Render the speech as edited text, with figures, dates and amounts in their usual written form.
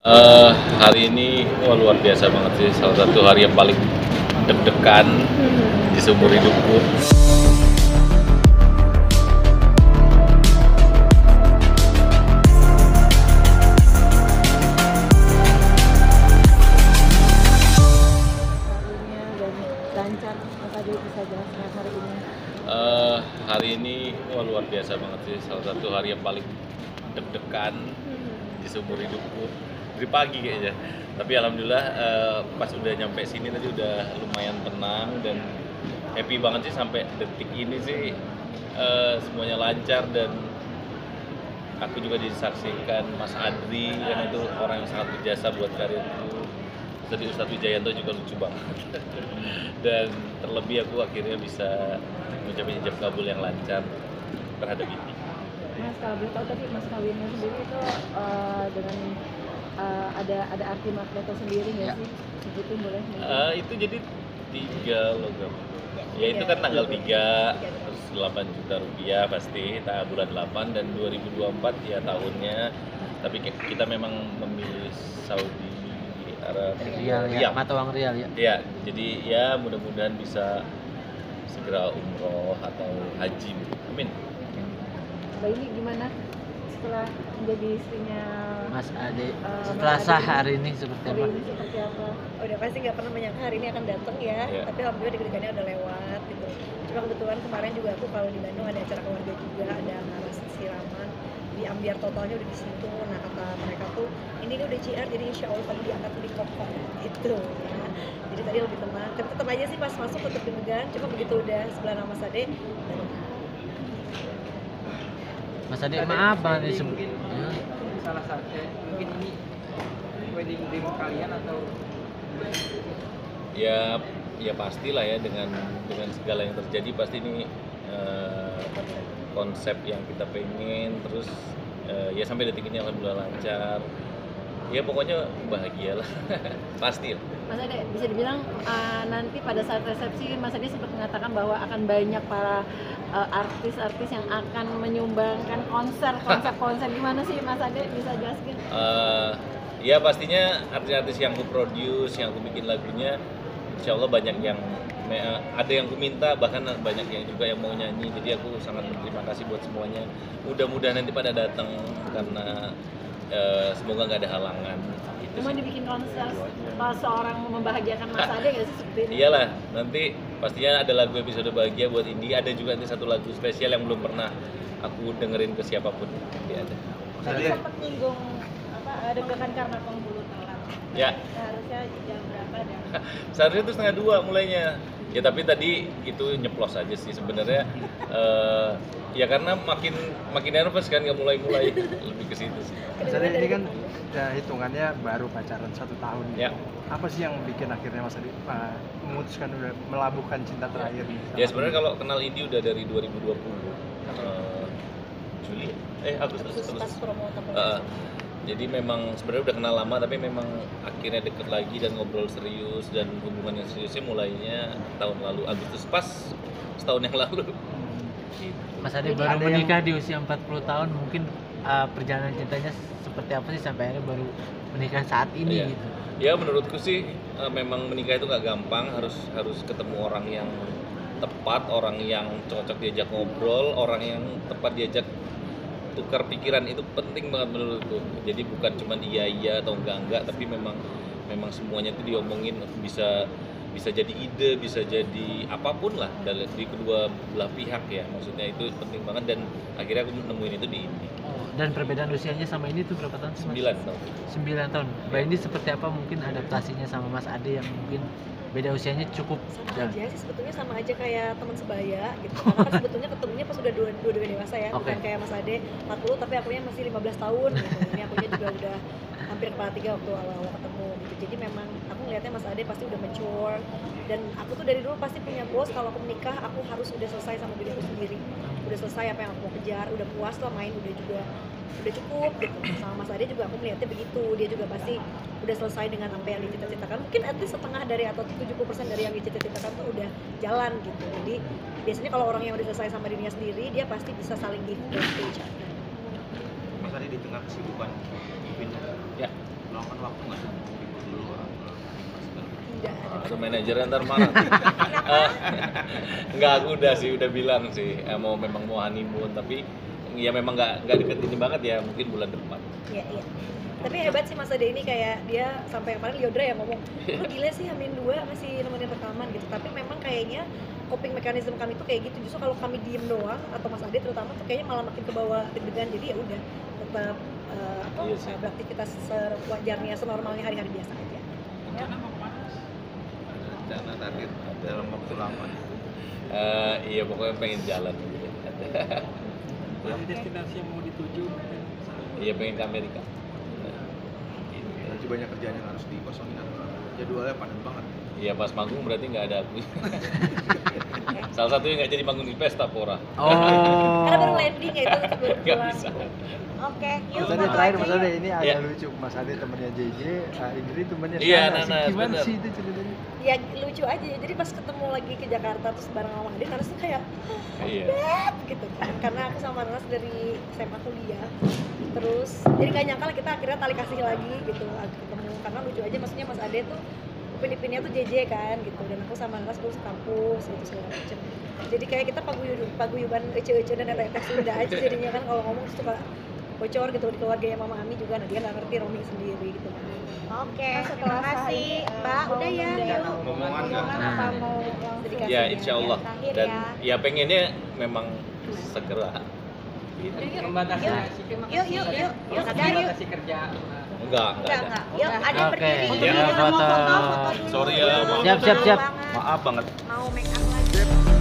Hari ini luar biasa banget sih, salah satu hari yang paling deg-degan di seumur hidupku. Dan lancar, Mas Ade bisa jelaskan hari ini? Hari ini luar biasa banget sih, salah satu hari yang paling deg-degan di seumur hidupku dari pagi kayaknya. Tapi alhamdulillah pas udah nyampe sini tadi udah lumayan tenang dan happy banget sih sampai detik ini sih, semuanya lancar. Dan aku juga disaksikan Mas Adri, karena itu orang yang sangat berjasa buat karirku. Tadi Ustadz Wijayanto juga lucu banget. Dan terlebih aku akhirnya bisa mencapai ijab kabul yang lancar terhadap ini. Mas, kalau boleh tahu tadi Mas kawinnya sendiri itu dengan ada arti makna tersendiri nggak Ya. sih? Sebutin boleh? Itu jadi 3 logam. Ya itu kan tanggal 3, terus 8 juta rupiah pasti bulan 8, dan 2024 ya tahunnya. Tapi kita memang memilih Saudi Arabia. Rial ya, mata uang rial ya. Ya, jadi ya mudah-mudahan bisa segera umroh atau haji. Amin. Mbak ini gimana setelah menjadi istrinya Mas Ade, Mas setelah Ade sah hari ini seperti hari apa? ini seperti apa? Udah pasti nggak pernah menyangka hari ini akan datang ya, Iya. tapi alhamdulillah deg-degannya udah lewat gitu. Cuma kebetulan kemarin juga aku kalau di Bandung ada acara keluarga juga, ada ngaras siraman di ambiar totalnya udah di situ. Nah kata mereka tuh ini udah CR, jadi insya Allah tadi diangkat di kokok gitu ya. Jadi tadi lebih tenang, tapi tetap aja sih pas masuk tetap deg-degan. Cuma begitu udah sebelah nama Sade, Mas Ade, maaf banget nih Mungkin salah satu mungkin ini wedding dream kalian atau Ya pastilah ya, dengan segala yang terjadi pasti ini konsep yang kita pengen. Terus ya sampai detik ini alhamdulillah lancar. Ya pokoknya bahagialah. Pasti lah. Mas Ade, bisa dibilang nanti pada saat resepsi Mas Ade sempat mengatakan bahwa akan banyak para artis-artis yang akan menyumbangkan konser gimana sih Mas Ade, bisa jelaskan? Ya pastinya artis-artis yang aku produce, yang aku bikin lagunya, insya Allah banyak yang ada yang aku minta, bahkan banyak yang juga yang mau nyanyi. Jadi aku sangat berterima kasih buat semuanya. Mudah-mudahan nanti pada datang, karena semoga nggak ada halangan. Gitu Cuma sih. dibikin konser kalau seorang membahagiakan Mas Ade nggak sih seperti ini? Iyalah, nanti pastinya ada lagu episode bahagia buat Indi. Ada juga nanti satu lagu spesial yang belum pernah aku dengerin ke siapapun. Nanti ada. Tadi sempat nyinggung deg-degan karena penghulu telat. Ya, Seharusnya jam berapa dan seharusnya itu 1:30 mulainya. Ya tapi tadi itu nyeplos aja sih sebenarnya. Ya karena makin nervous kan, nggak mulai lebih ke situ sih. misalnya ini kan ya hitungannya baru pacaran 1 tahun. Ya. Apa sih yang bikin akhirnya Mas Ade memutuskan udah melabuhkan cinta terakhir nih? Ya sebenarnya kalau kenal Indi udah dari 2020 Juli, Agustus. pas promo Uh, jadi memang sebenarnya udah kenal lama, tapi memang akhirnya deket lagi dan ngobrol serius, dan hubungan yang seriusnya mulainya tahun lalu Agustus, pas setahun yang lalu. Gitu. Mas Ade baru ada menikah di usia 40 tahun, mungkin perjalanan cintanya seperti apa sih sampai akhirnya baru menikah saat ini Iya. gitu? Ya menurutku sih memang menikah itu nggak gampang, harus ketemu orang yang tepat, orang yang cocok diajak ngobrol, orang yang tepat diajak tukar pikiran. Itu penting banget menurutku. Jadi bukan cuma iya atau enggak, tapi memang semuanya itu diomongin, bisa jadi ide, bisa jadi apapun lah di kedua belah pihak ya. Maksudnya itu penting banget, dan akhirnya aku nemuin itu di Indi. Oh, dan perbedaan usianya sama ini tuh berapa tahun sih, Mas? 9 tahun. 9 tahun. Mbak Indi seperti apa mungkin adaptasinya sama Mas Ade yang mungkin beda usianya cukup sama aja sih sebetulnya, sama aja kayak teman sebaya gitu. Karena kan sebetulnya ketemunya pas udah dua dewasa ya, bukan Oke. kayak Mas Ade 40 tapi akunya masih 15 tahun gitu. Ini akunya juga udah hampir kepala 3 waktu awal-awal ketemu gitu. Jadi memang aku ngelihatnya Mas Ade pasti udah mature, dan aku tuh dari dulu pasti punya goals kalau aku menikah aku harus udah selesai sama diri aku sendiri. Udah selesai apa yang aku mau kejar, udah puas lah main, udah cukup gitu. Sama Mas Ade juga aku melihatnya begitu, dia juga pasti udah selesai dengan apa yang dicita-citakan, mungkin at least setengah dari atau 70% dari yang dicita-citakan tuh udah jalan gitu. Jadi biasanya kalau orang yang udah selesai sama dirinya sendiri, dia pasti bisa saling give back to each other. Mas Ade di tengah kesibukan Ipin, Ya. meluangkan waktu nggak sih mau libur dulu atau segala macam? Tidak ada. Langsung manajernya ntar marah. Enggak, aku udah sih, udah bilang sih memang mau honeymoon, tapi ya memang nggak deket ini banget ya, mungkin bulan depan. Iya, iya. Tapi hebat sih Mas Ade ini, kayak dia sampai kemarin Liodra yang ngomong, lu gila sih H-2 masih nemenin rekaman gitu. Tapi memang kayaknya coping mekanisme kami tuh kayak gitu. Justru kalau kami diem doang atau Mas Ade terutama tuh kayaknya malah makin ke bawah deg-degan. Jadi ya udah tetap Iya sih. beraktivitas sewajarnya, senormalnya hari-hari biasa aja. Rencana mau kemana? Ada rencana target dalam waktu lama. Iya pokoknya pengen jalan gitu. Ada destinasi yang mau dituju? Iya pengen ke Amerika. Berarti banyak kerjaan yang harus dikosongin atau jadwalnya padat banget. Iya pas manggung berarti nggak ada aku. Salah satunya nggak jadi manggung di pesta Pora. Karena baru Oh. landing ya itu baru Nggak pulang. bisa. Oke, yuk Mas Ade foto terakhir, aja Mas yuk. Ade ini agak Iya. lucu. Mas Ade temennya JJ, Indri temennya Iya, Sana. Nana, Gimana bener. sih itu ceritanya? Ya lucu aja, jadi pas ketemu lagi ke Jakarta terus bareng sama Ade, Nanas tuh kayak Iya. Beb gitu kan, karena aku sama Nanas dari SMA kuliah. Terus jadi gak nyangka lah kita akhirnya tali kasih lagi gitu, lagi ketemu. Karena lucu aja, maksudnya Mas Ade tuh Upin-Ipinnya tuh JJ kan gitu, dan aku sama Nanas dulu sekampus gitu segala macem. Jadi kayak kita paguyuban ece-ece dan netek Sunda aja jadinya kan, kalau ngomong suka bocor gitu di keluarganya Mama Ami juga. Nah dia nggak ngerti Romi sendiri gitu. Oke, terima kasih Mbak. Udah ya, yuk. Ngomongan nggak? Apa mau langsung Ya insya Allah. terakhir Dan ya. ya pengennya memang segera. Gitu. Yuk, yuk. Udah yuk. Enggak ada. Yuk, ada Oke, berdiri. ya, foto. Sorry ya, maaf. Siap. Maaf banget. Mau make up lagi.